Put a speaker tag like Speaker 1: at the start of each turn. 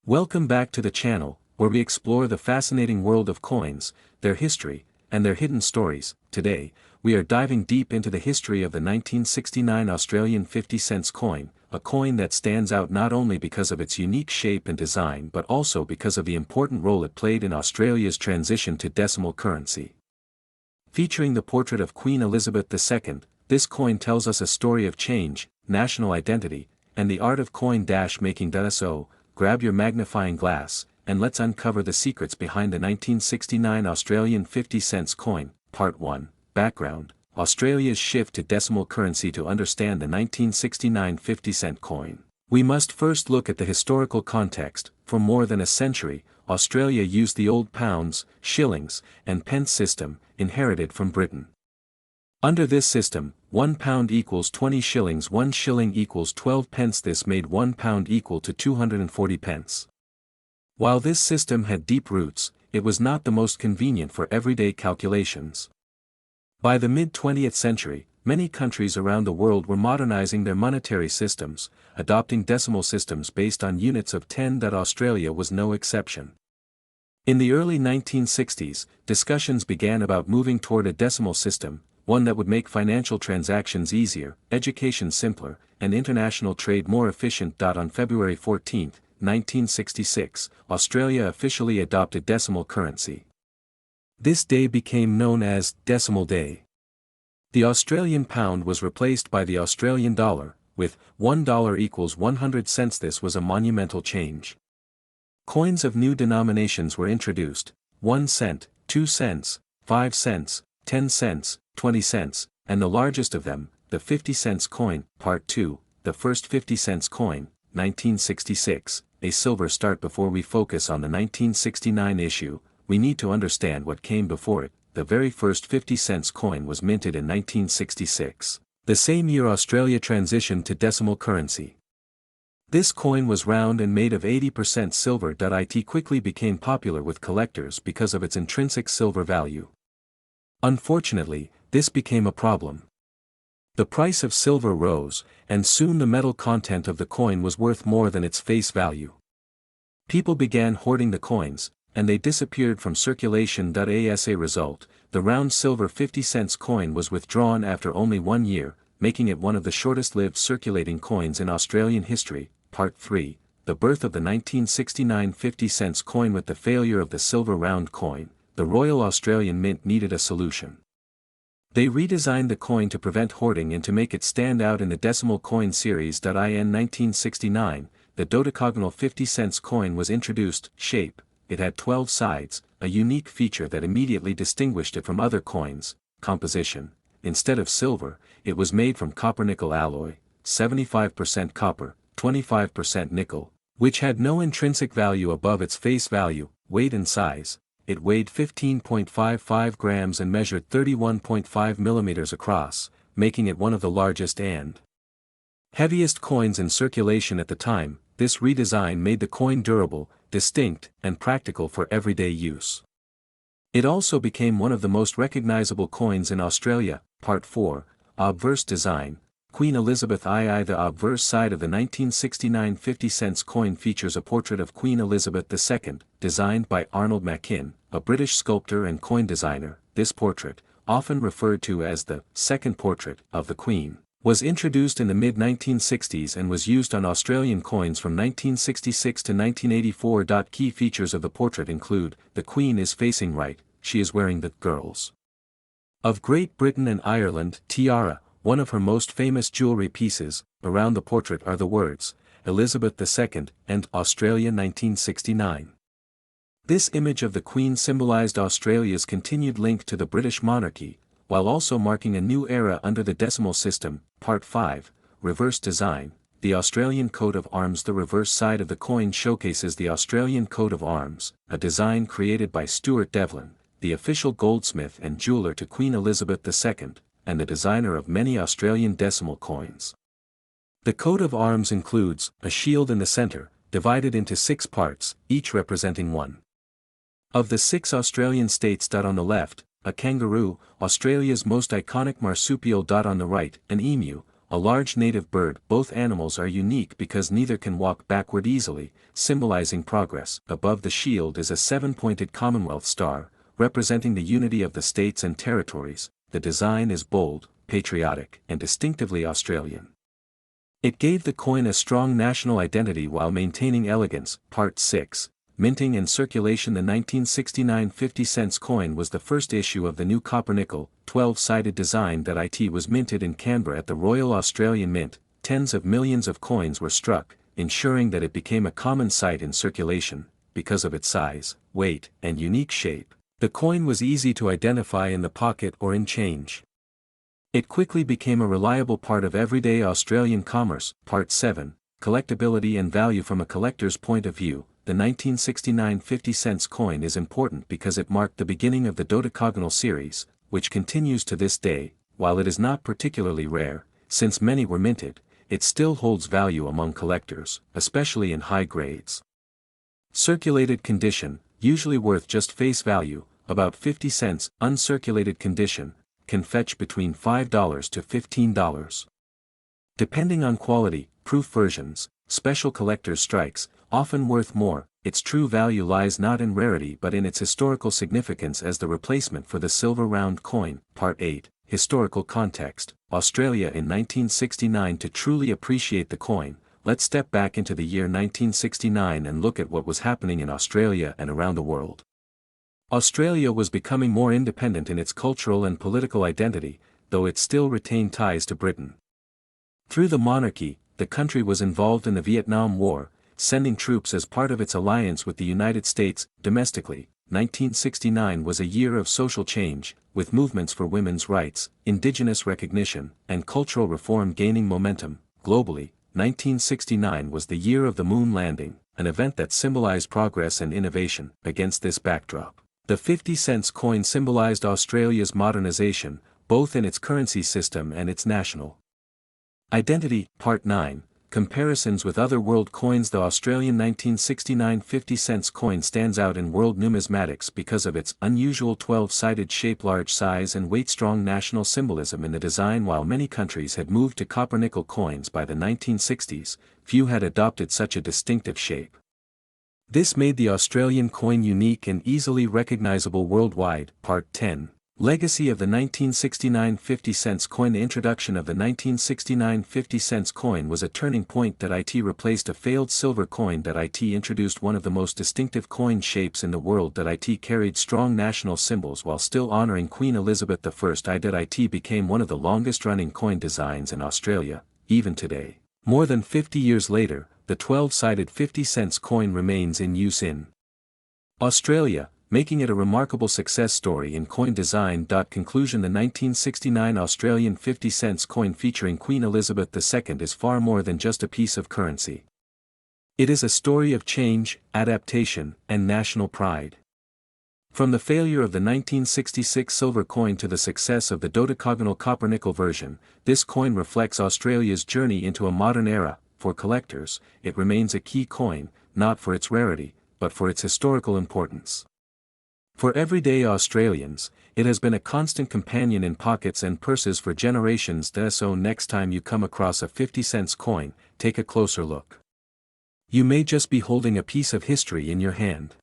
Speaker 1: Welcome back to the channel, where we explore the fascinating world of coins, their history, and their hidden stories. Today, we are diving deep into the history of the 1969 Australian 50 cents coin, a coin that stands out not only because of its unique shape and design but also because of the important role it played in Australia's transition to decimal currency. Featuring the portrait of Queen Elizabeth II, this coin tells us a story of change, national identity, and the art of coin-making. So, grab your magnifying glass, and let's uncover the secrets behind the 1969 Australian 50 cents coin. Part 1, Background, Australia's shift to decimal currency. To understand the 1969 50 cent coin, we must first look at the historical context. For more than a century, Australia used the old pounds, shillings, and pence system, inherited from Britain. Under this system, 1 pound equals 20 shillings, 1 shilling equals 12 pence. This made 1 pound equal to 240 pence. While this system had deep roots, it was not the most convenient for everyday calculations. By the mid-20th century, many countries around the world were modernizing their monetary systems, adopting decimal systems based on units of 10. Australia was no exception. In the early 1960s, discussions began about moving toward a decimal system, one that would make financial transactions easier, education simpler, and international trade more efficient. On February 14, 1966, Australia officially adopted decimal currency. This day became known as Decimal Day. The Australian pound was replaced by the Australian dollar, with $1 equals 100 cents. This was a monumental change. Coins of new denominations were introduced: 1 cent, 2 cents, 5 cents, 10 cents, 20 cents, and the largest of them, the 50 cents coin. Part 2, the first 50 cents coin, 1966, a silver start. Before we focus on the 1969 issue, we need to understand what came before it. The very first 50 cents coin was minted in 1966, the same year Australia transitioned to decimal currency. This coin was round and made of 80% silver. It quickly became popular with collectors because of its intrinsic silver value. Unfortunately, this became a problem. The price of silver rose, and soon the metal content of the coin was worth more than its face value. People began hoarding the coins, and they disappeared from circulation. As a result, the round silver 50 cents coin was withdrawn after only 1 year, making it one of the shortest-lived circulating coins in Australian history. Part 3, the birth of the 1969 50 cents coin. With the failure of the silver round coin, the Royal Australian Mint needed a solution. They redesigned the coin to prevent hoarding and to make it stand out in the decimal coin series. In 1969, the dodecagonal 50 cents coin was introduced. Shape: it had 12 sides, a unique feature that immediately distinguished it from other coins. Composition: instead of silver, it was made from copper-nickel alloy, 75% copper, 25% nickel, which had no intrinsic value above its face value. Weight and size: it weighed 15.55 grams and measured 31.5 millimeters across, making it one of the largest and heaviest coins in circulation at the time. This redesign made the coin durable, distinct, and practical for everyday use. It also became one of the most recognizable coins in Australia. Part 4, Obverse Design, Queen Elizabeth II. The obverse side of the 1969 50 cents coin features a portrait of Queen Elizabeth II, designed by Arnold Machin, a British sculptor and coin designer. This portrait, often referred to as the second portrait of the Queen, was introduced in the mid-1960s and was used on Australian coins from 1966 to 1984. Key features of the portrait include: the Queen is facing right, she is wearing the Girls of Great Britain and Ireland tiara. One of her most famous jewelry pieces. Around the portrait are the words, Elizabeth II, and Australia 1969. This image of the Queen symbolized Australia's continued link to the British monarchy, while also marking a new era under the decimal system. Part 5, Reverse Design, the Australian Coat of Arms. The reverse side of the coin showcases the Australian Coat of Arms, a design created by Stuart Devlin, the official goldsmith and jeweler to Queen Elizabeth II, and the designer of many Australian decimal coins. The coat of arms includes a shield in the center, divided into 6 parts, each representing one of the 6 Australian states. On the left, a kangaroo, Australia's most iconic marsupial. On the right, an emu, a large native bird. Both animals are unique because neither can walk backward easily, symbolizing progress. Above the shield is a 7-pointed Commonwealth star, representing the unity of the states and territories. The design is bold, patriotic, and distinctively Australian. It gave the coin a strong national identity while maintaining elegance. Part 6. Minting and circulation. The 1969 50-cent coin was the first issue of the new copper-nickel, 12-sided design that it was minted in Canberra at the Royal Australian Mint. Tens of millions of coins were struck, ensuring that it became a common sight in circulation. Because of its size, weight, and unique shape, the coin was easy to identify in the pocket or in change. It quickly became a reliable part of everyday Australian commerce. Part 7. Collectability and value. From a collector's point of view, the 1969 50-cent coin is important because it marked the beginning of the dodecagonal series, which continues to this day. While it is not particularly rare, since many were minted, it still holds value among collectors, especially in high grades. Circulated condition, usually worth just face value, about 50 cents. Uncirculated condition, can fetch between $5 to $15. Depending on quality, proof versions, special collector's strikes, often worth more. Its true value lies not in rarity but in its historical significance as the replacement for the silver round coin. Part 8. Historical context. Australia in 1969. To truly appreciate the coin, let's step back into the year 1969 and look at what was happening in Australia and around the world. Australia was becoming more independent in its cultural and political identity, though it still retained ties to Britain. Through the monarchy, the country was involved in the Vietnam War, sending troops as part of its alliance with the United States. Domestically, 1969 was a year of social change, with movements for women's rights, indigenous recognition, and cultural reform gaining momentum. Globally, 1969 was the year of the moon landing, an event that symbolized progress and innovation. Against this backdrop, the 50-cent coin symbolized Australia's modernization, both in its currency system and its national identity. Part 9. Comparisons with other world coins. The Australian 1969 50-cent coin stands out in world numismatics because of its unusual 12-sided shape, large size and weight, strong national symbolism in the design. While many countries had moved to copper-nickel coins by the 1960s, few had adopted such a distinctive shape. This made the Australian coin unique and easily recognizable worldwide. Part 10. Legacy of the 1969 50-cent coin. The introduction of the 1969 50-cent coin was a turning point that it replaced a failed silver coin. That it introduced one of the most distinctive coin shapes in the world. That it carried strong national symbols while still honoring Queen Elizabeth I. That it became one of the longest-running coin designs in Australia, even today. More than 50 years later, the 12-sided 50-cent coin remains in use in Australia, making it a remarkable success story in coin design. Conclusion. The 1969 Australian 50-cent coin featuring Queen Elizabeth II is far more than just a piece of currency. It is a story of change, adaptation, and national pride. From the failure of the 1966 silver coin to the success of the dodecagonal copper-nickel version, this coin reflects Australia's journey into a modern era. For collectors, it remains a key coin, not for its rarity, but for its historical importance. For everyday Australians, it has been a constant companion in pockets and purses for generations. So next time you come across a 50-cent coin, take a closer look. You may just be holding a piece of history in your hand.